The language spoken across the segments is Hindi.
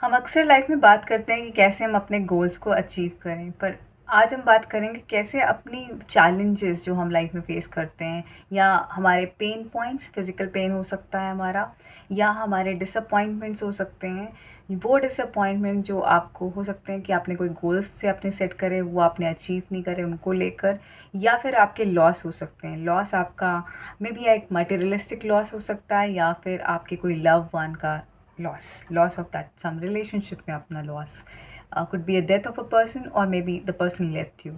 हम अक्सर लाइफ में बात करते हैं कि कैसे हम अपने गोल्स को अचीव करें, पर आज हम बात करेंगे कैसे अपनी चैलेंजेस जो हम लाइफ में फेस करते हैं या हमारे पेन पॉइंट्स, फिज़िकल पेन हो सकता है हमारा, या हमारे डिसअपॉइंटमेंट्स हो सकते हैं। वो डिसअपॉइंटमेंट जो आपको हो सकते हैं कि आपने कोई गोल्स से अपने सेट करे, वो आपने अचीव नहीं करे उनको लेकर, या फिर आपके लॉस हो सकते हैं। लॉस आपका मे बी एक मटेरियलिस्टिक लॉस हो सकता है, या फिर आपके कोई लव वन का loss of that some relationship में अपना loss could be a death of a person or maybe the person left you।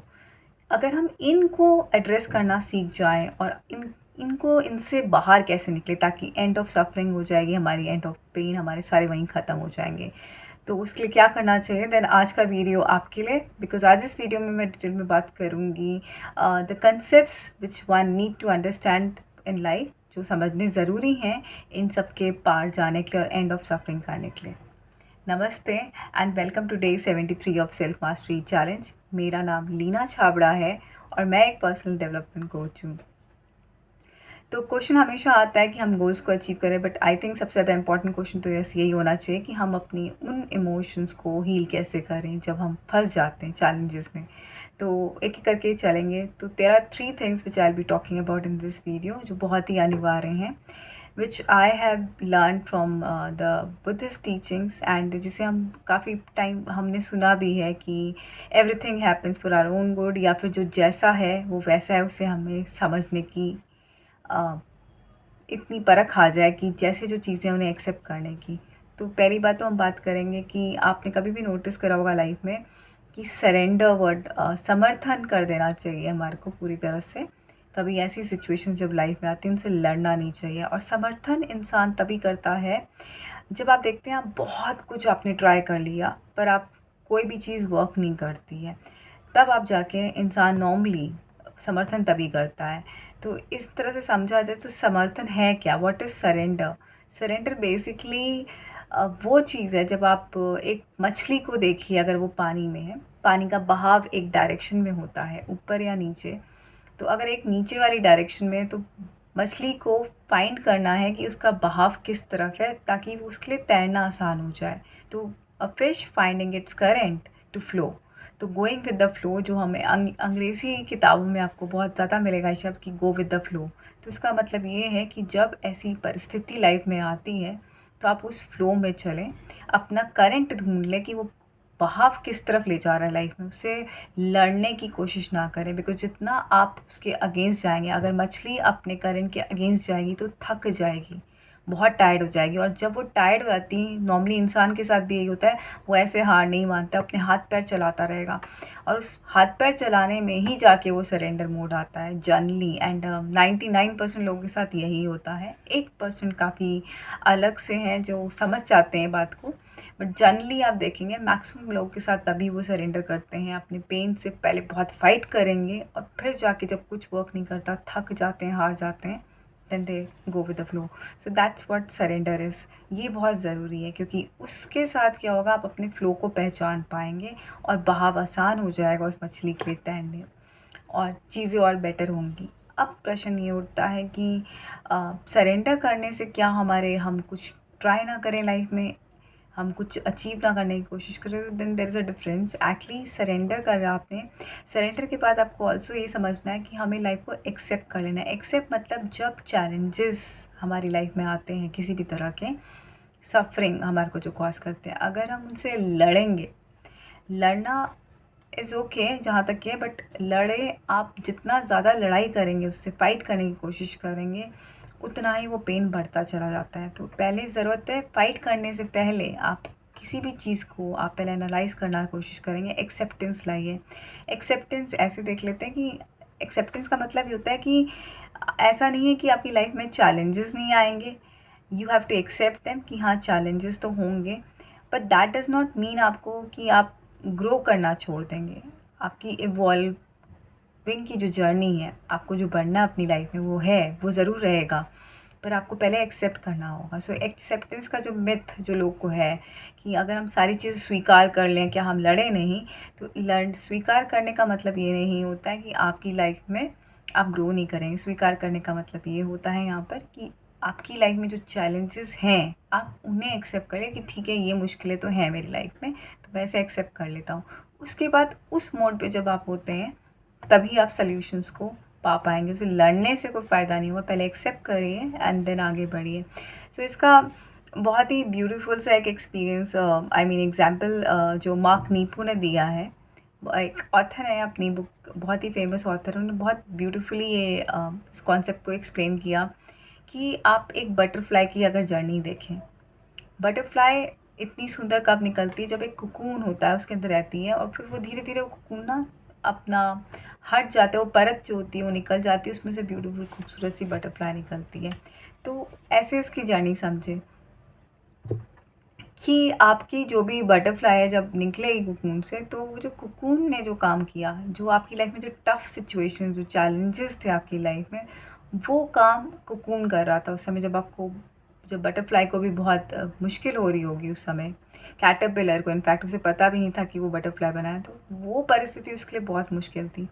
अगर हम इनको एड्रेस करना सीख जाएं और इनको इनसे बाहर कैसे निकले ताकि एंड ऑफ सफरिंग हो जाएगी हमारी, एंड ऑफ पेन हमारे सारे वहीं ख़त्म हो जाएंगे, तो उसके लिए क्या करना चाहिए, देन आज का वीडियो आपके लिए। बिकॉज आज इस वीडियो में मैं डिटेल में बात करूँगी the concepts which one need to understand in life, जो समझने ज़रूरी हैं इन सब के पार जाने के लिए और एंड ऑफ सफरिंग करने के लिए। नमस्ते and welcome to day 73 of self mastery challenge. मेरा नाम लीना छाबड़ा है और मैं एक पर्सनल डेवलपमेंट कोच हूँ। तो क्वेश्चन हमेशा आता है कि हम गोल्स को अचीव करें, बट आई थिंक सबसे ज़्यादा इंपॉर्टेंट क्वेश्चन तो यही होना चाहिए कि हम अपनी उन इमोशंस को हील कैसे करें जब हम फंस जाते हैं चैलेंजेस में। तो एक एक करके चलेंगे। तो there are 3 things which I will be talking about in this video, जो बहुत ही अनिवार्य हैं, which I have learn from the Buddhist teachings, and जिसे हम काफ़ी टाइम हमने सुना भी है कि everything happens for our own good, या फिर जो जैसा है वो वैसा है, उसे हमें समझने की इतनी परख आ जाए कि जैसे जो चीज़ें उन्हें एक्सेप्ट करने की। तो पहली बात तो हम बात करेंगे कि आपने कभी भी नोटिस करा होगा लाइफ में कि सरेंडर वर्ड, समर्थन कर देना चाहिए हमारे को पूरी तरह से। कभी ऐसी सिचुएशंस जब लाइफ में आती हैं उनसे लड़ना नहीं चाहिए, और समर्थन इंसान तभी करता है जब आप देखते हैं आप बहुत कुछ आपने ट्राई कर लिया पर आप कोई भी चीज़ वर्क नहीं करती है, तब आप जाके इंसान नॉर्मली समर्थन तभी करता है। तो इस तरह से समझा जाए तो समर्थन है क्या, what is surrender. Surrender basically वो चीज़ है जब आप एक मछली को देखिए, अगर वो पानी में है, पानी का बहाव एक डायरेक्शन में होता है, ऊपर या नीचे। तो अगर एक नीचे वाली डायरेक्शन में है तो मछली को फाइंड करना है कि उसका बहाव किस तरफ है ताकि वो उसके लिए तैरना आसान हो जाए। तो a fish finding its current to flow. तो गोइंग विद द फ्लो, जो हमें अंग्रेज़ी किताबों में आपको बहुत ज़्यादा मिलेगा ये शब्द कि गो विद द फ्लो। तो इसका मतलब ये है कि जब ऐसी परिस्थिति लाइफ में आती है तो आप उस फ्लो में चलें, अपना करंट ढूंढ लें कि वो बहाव किस तरफ ले जा रहा है लाइफ में, उससे लड़ने की कोशिश ना करें। बिकॉज जितना आप उसके अगेंस्ट जाएंगे, अगर मछली अपने करंट के अगेंस्ट जाएगी तो थक जाएगी, बहुत टायर्ड हो जाएगी, और जब वो टायर्ड हो जाती है, नॉर्मली इंसान के साथ भी यही होता है, वो ऐसे हार नहीं मानता, अपने हाथ पैर चलाता रहेगा, और उस हाथ पैर चलाने में ही जाके वो सरेंडर मोड आता है जनरली। एंड 99% लोगों के साथ यही होता है। 1% काफ़ी अलग से हैं जो समझ जाते हैं बात को, बट जनरली आप देखेंगे मैक्सिमम लोगों के साथ तभी वो सरेंडर करते हैं। अपने पेन से पहले बहुत फाइट करेंगे और फिर जाके जब कुछ वर्क नहीं करता, थक जाते हैं, हार जाते हैं, then they go with the flow. So that's what surrender is. ये बहुत ज़रूरी है क्योंकि उसके साथ क्या होगा, आप अपने फ़्लो को पहचान पाएंगे और बहाव आसान हो जाएगा उस मछली के लिए तैरने, और चीज़ें और बेटर होंगी। अब प्रश्न ये उठता है कि सरेंडर करने से क्या हम कुछ ट्राई ना करें लाइफ में, हम कुछ अचीव ना करने की कोशिश करें, तो then there is a difference. Actually surrender कर रहा आपने, सरेंडर के बाद आपको ऑल्सो ये समझना है कि हमें लाइफ को एक्सेप्ट कर लेना है। एक्सेप्ट मतलब जब चैलेंजेस हमारी लाइफ में आते हैं किसी भी तरह के, सफरिंग हमारे को जो कॉज करते हैं, अगर हम उनसे लड़ेंगे, लड़ना इज़ ओके जहाँ तक है, बट लड़े आप जितना ज़्यादा लड़ाई करेंगे, उससे फ़ाइट करने की कोशिश करेंगे, उतना ही वो पेन बढ़ता चला जाता है। तो पहले ज़रूरत है, फ़ाइट करने से पहले आप किसी भी चीज़ को आप पहले एनालाइज़ करना कोशिश करेंगे, एक्सेप्टेंस लाइए। एक्सेप्टेंस ऐसे देख लेते हैं कि एक्सेप्टेंस का मतलब ये होता है कि ऐसा नहीं है कि आपकी लाइफ में चैलेंजेस नहीं आएंगे, you have to accept them कि हाँ चैलेंजेस तो होंगे, but that does not mean आपको कि आप ग्रो करना छोड़ देंगे। आपकी इवॉल्विंग की जो जर्नी है, आपको जो बढ़ना अपनी लाइफ में, वो है, वो ज़रूर रहेगा, पर आपको पहले एक्सेप्ट करना होगा। सो एक्सेप्टेंस का जो मिथ जो लोग को है कि अगर हम सारी चीज़ स्वीकार कर लें, क्या हम लड़े नहीं, तो स्वीकार करने का मतलब ये नहीं होता है कि आपकी लाइफ में आप ग्रो नहीं करेंगे। स्वीकार करने का मतलब ये होता है यहाँ पर कि आपकी लाइफ में जो चैलेंजेस हैं आप उन्हें एक्सेप्ट करें कि ठीक है ये मुश्किलें तो हैं मेरी लाइफ में, तो मैं ऐसे एक्सेप्ट कर लेता हूँ। उसके बाद उस मोड पे जब आप होते हैं तभी आप सॉल्यूशंस को पा पाएंगे। उसे लड़ने से कोई फ़ायदा नहीं हुआ, पहले एक्सेप्ट करिए एंड देन आगे बढ़िए। सो इसका बहुत ही ब्यूटीफुल सा एक एक्सपीरियंस, आई मीन एग्जाम्पल जो मार्क नीपू ने दिया है। वो एक ऑथर है, अपनी बुक बहुत ही फेमस ऑथर है, उन्होंने बहुत ब्यूटीफुली ये इस कॉन्सेप्ट को एक्सप्लेन किया कि आप एक बटरफ्लाई की अगर जर्नी देखें, बटरफ्लाई इतनी सुंदर कब निकलती है जब एक कुकून होता है उसके अंदर रहती है, और फिर वो धीरे धीरे वो कुकून ना अपना हट जाता है, वो परत जो होती है वो निकल जाती है, उसमें से ब्यूटीफुल खूबसूरत सी बटरफ्लाई निकलती है। तो ऐसे उसकी जर्नी समझे कि आपकी जो भी बटरफ्लाई है जब निकलेगी कुकून से, तो वो जो कुकून ने जो काम किया, जो आपकी लाइफ में जो टफ़ सिचुएशन, जो चैलेंजेस थे आपकी लाइफ में, वो काम कुकून कर रहा था उस समय, जब बटरफ्लाई को भी बहुत मुश्किल हो रही होगी उस समय, कैटरपिलर को इनफैक्ट उसे पता भी नहीं था कि वो बटरफ्लाई बना है, तो वो परिस्थिति उसके लिए बहुत मुश्किल थी।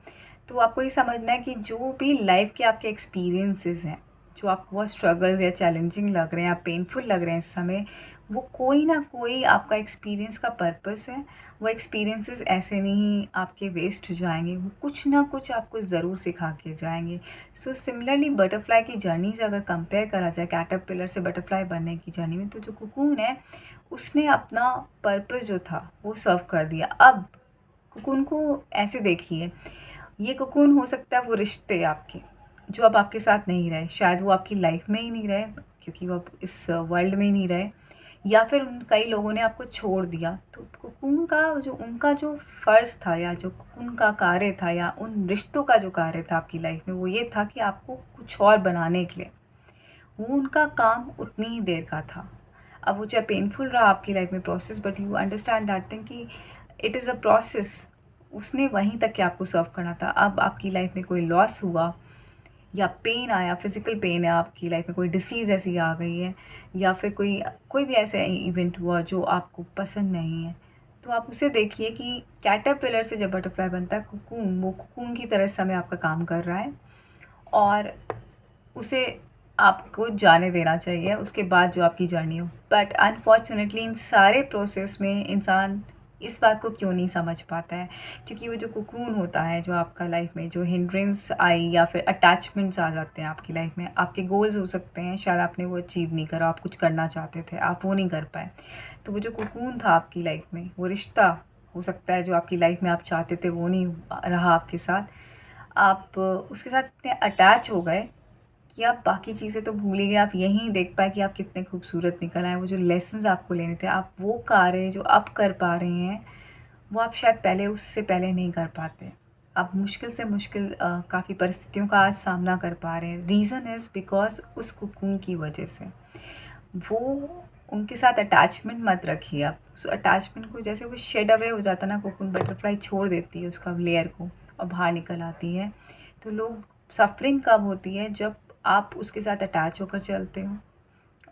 तो आपको ये समझना है कि जो भी लाइफ के आपके एक्सपीरियंसेस हैं, जो आपको बहुत स्ट्रगल्स या चैलेंजिंग लग रहे हैं या पेनफुल लग रहे हैं इस समय, वो कोई ना कोई आपका एक्सपीरियंस का पर्पस है। वो एक्सपीरियंसेस ऐसे नहीं आपके वेस्ट जाएंगे, वो कुछ ना कुछ आपको ज़रूर सिखा के जाएंगे। सो सिमिलरली बटरफ्लाई की जर्नी से अगर कंपेयर करा जाए कैटरपिलर से बटरफ्लाई बनने की जर्नी में, तो जो कुकून है उसने अपना पर्पस जो था वो सर्व कर दिया। अब कुकून को ऐसे देखिए, ये कुकून हो सकता है वो रिश्ते आपके जो अब आपके साथ नहीं रहे, शायद वो आपकी लाइफ में ही नहीं रहे क्योंकि वो अब इस वर्ल्ड में ही नहीं रहे, या फिर उन कई लोगों ने आपको छोड़ दिया। तो कुकून का जो उनका जो फ़र्ज़ था या जो कुकून का कार्य था या उन रिश्तों का जो कार्य था आपकी लाइफ में, वो ये था कि आपको कुछ और बनाने के लिए, वो उनका काम उतनी ही देर का था। अब वो चाहे पेनफुल रहा आपकी लाइफ में process, but you understand that thing कि इट इज़ अ प्रोसेस, उसने वहीं तक के आपको सर्व करना था। अब आपकी लाइफ में कोई लॉस हुआ या पेन आया, फिज़िकल पेन है आपकी लाइफ में, कोई डिसीज़ ऐसी आ गई है, या फिर कोई कोई भी ऐसा इवेंट हुआ जो आपको पसंद नहीं है, तो आप उसे देखिए कि कैटरपिलर से जब बटरफ्लाई बनता है कुकून, वो कुकून की तरह इस समय आपका काम कर रहा है, और उसे आपको जाने देना चाहिए उसके बाद जो आपकी जर्नी हो। बट अनफॉर्चुनेटली इन सारे प्रोसेस में इंसान इस बात को क्यों नहीं समझ पाता है, क्योंकि वो जो कुकून होता है, जो आपका लाइफ में जो हिंड्रेंस आई या फिर अटैचमेंट्स आ जाते हैं आपकी लाइफ में, आपके गोल्स हो सकते हैं, शायद आपने वो अचीव नहीं करा, आप कुछ करना चाहते थे आप वो नहीं कर पाए, तो वो जो कुकून था आपकी लाइफ में, वो रिश्ता हो सकता है जो आपकी लाइफ में आप चाहते थे वो नहीं रहा आपके साथ, आप उसके साथ इतने अटैच हो गए कि आप बाकी चीज़ें तो भूल ही गए, आप यहीं देख पाए कि आप कितने खूबसूरत निकल आए। वो जो लेसन्स आपको लेने थे, आप वो कार्य जो अब कर पा रहे हैं, वो आप शायद पहले उससे पहले नहीं कर पाते। आप मुश्किल से मुश्किल काफ़ी परिस्थितियों का आज सामना कर पा रहे हैं। रीज़न इज़ बिकॉज़ उस कुकून की वजह से। वो उनके साथ अटैचमेंट मत रखिए आप। उस अटैचमेंट को जैसे वो शेड अवे हो जाता है ना, कोकून बटरफ्लाई छोड़ देती है उसका लेयर को और बाहर निकल आती है। तो लोग सफ़रिंग कब होती है जब आप उसके साथ अटैच होकर चलते हो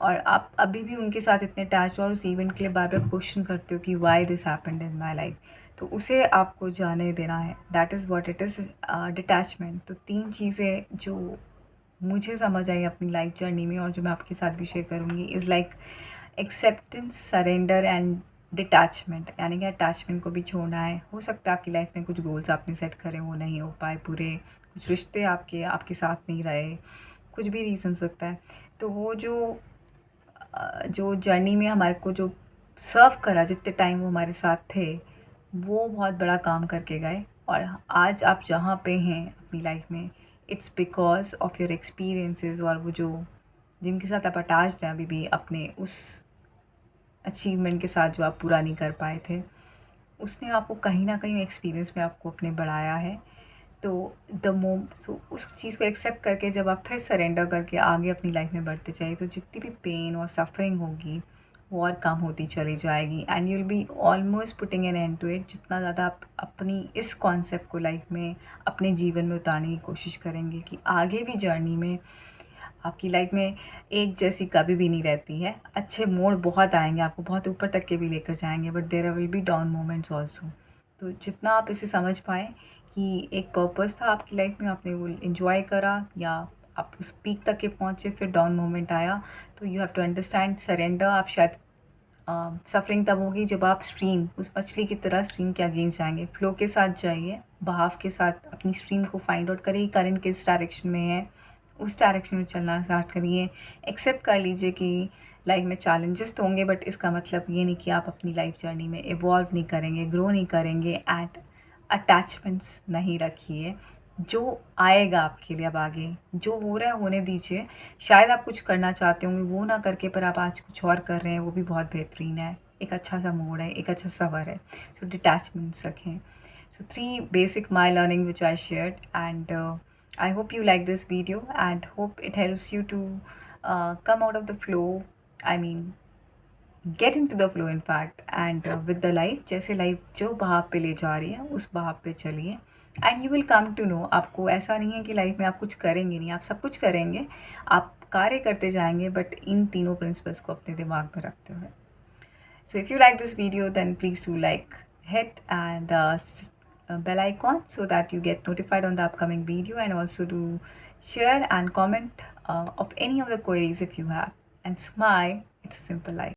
और आप अभी भी उनके साथ इतने अटैच हो और उस इवेंट के लिए बार-बार क्वेश्चन करते हो कि why this happened in my life. तो उसे आपको जाने देना है। That is what it is, detachment. तो 3 चीज़ें जो मुझे समझ आई अपनी लाइफ जर्नी में और जो मैं आपके साथ भी शेयर करूँगी is like acceptance, surrender and detachment. यानी कि अटैचमेंट को भी छोड़ना है। हो सकता है आपकी लाइफ में कुछ गोल्स आपने सेट करे वो नहीं हो पाए पूरे, कुछ रिश्ते आपके आपके साथ नहीं रहे, कुछ भी रीज़न सकता है। तो वो जो जर्नी में हमारे को जो सर्व करा, जितने टाइम वो हमारे साथ थे, वो बहुत बड़ा काम करके गए, और आज आप जहाँ पे हैं अपनी लाइफ में, it's because of your experiences, और वो जो जिनके साथ आप अटैच्ड हैं अभी भी अपने उस अचीवमेंट के साथ जो आप पूरा नहीं कर पाए थे, उसने आपको कहीं ना कहीं एक्सपीरियंस में आपको अपने बढ़ाया है। तो उस चीज़ को एक्सेप्ट करके जब आप फिर सरेंडर करके आगे अपनी लाइफ में बढ़ते जाइए, तो जितनी भी पेन और सफरिंग होगी वो और कम होती चली जाएगी, and you will be almost putting an end to it. जितना ज़्यादा आप अपनी इस कॉन्सेप्ट को लाइफ में अपने जीवन में उतारने की कोशिश करेंगे कि आगे भी जर्नी में आपकी लाइफ में एक जैसी कभी भी नहीं रहती है। अच्छे मोड़ बहुत आएंगे, आपको बहुत ऊपर तक के भी लेकर जाएंगे, but there will be down moments also. तो जितना आप इसे समझ पाएँ कि एक पर्पस था आपकी लाइफ में, आपने वो एंजॉय करा या आप उस पीक तक के पहुँचे, फिर डाउन मोमेंट आया, तो you have to understand surrender. आप शायद सफरिंग तब होगी जब आप स्ट्रीम, उस मछली की तरह स्ट्रीम के अगेंस्ट जाएंगे, फ्लो के साथ जाइए, बहाव के साथ अपनी स्ट्रीम को फाइंड आउट करिए, करंट किस डायरेक्शन में है, उस डायरेक्शन में चलना स्टार्ट करिए। एक्सेप्ट कर लीजिए कि लाइफ में चैलेंजेस तो होंगे, बट इसका मतलब ये नहीं कि आप अपनी लाइफ जर्नी में इवॉल्व नहीं करेंगे, ग्रो नहीं करेंगे, एंड अटैचमेंट्स नहीं रखिए। जो आएगा आपके लिए अब आगे, जो हो रहा है होने दीजिए। शायद आप कुछ करना चाहते होंगे, वो ना करके पर आप आज कुछ और कर रहे हैं, वो भी बहुत बेहतरीन है, एक अच्छा सा मोड है, एक अच्छा सफ़र है। सो डिटैचमेंट्स रखें। So 3 basic my learning which I shared, and I hope you like this video and hope it helps you to come out of the flow. I mean, get into the flow in fact, and with the life, जैसे लाइफ जो बहाव पे ले जा रही है उस बहाव पे चलिए, and you will come to know. आपको ऐसा नहीं है कि लाइफ में आप कुछ करेंगे नहीं, आप सब कुछ करेंगे, आप कार्य करते जाएंगे, बट इन तीनों प्रिंसिपल्स को अपने दिमाग में रखते हुए। So if you like this video, then please do like, hit and bell icon so that you get notified on the upcoming video, and also do share and comment of any of the queries if you have. And smile, it's a simple life.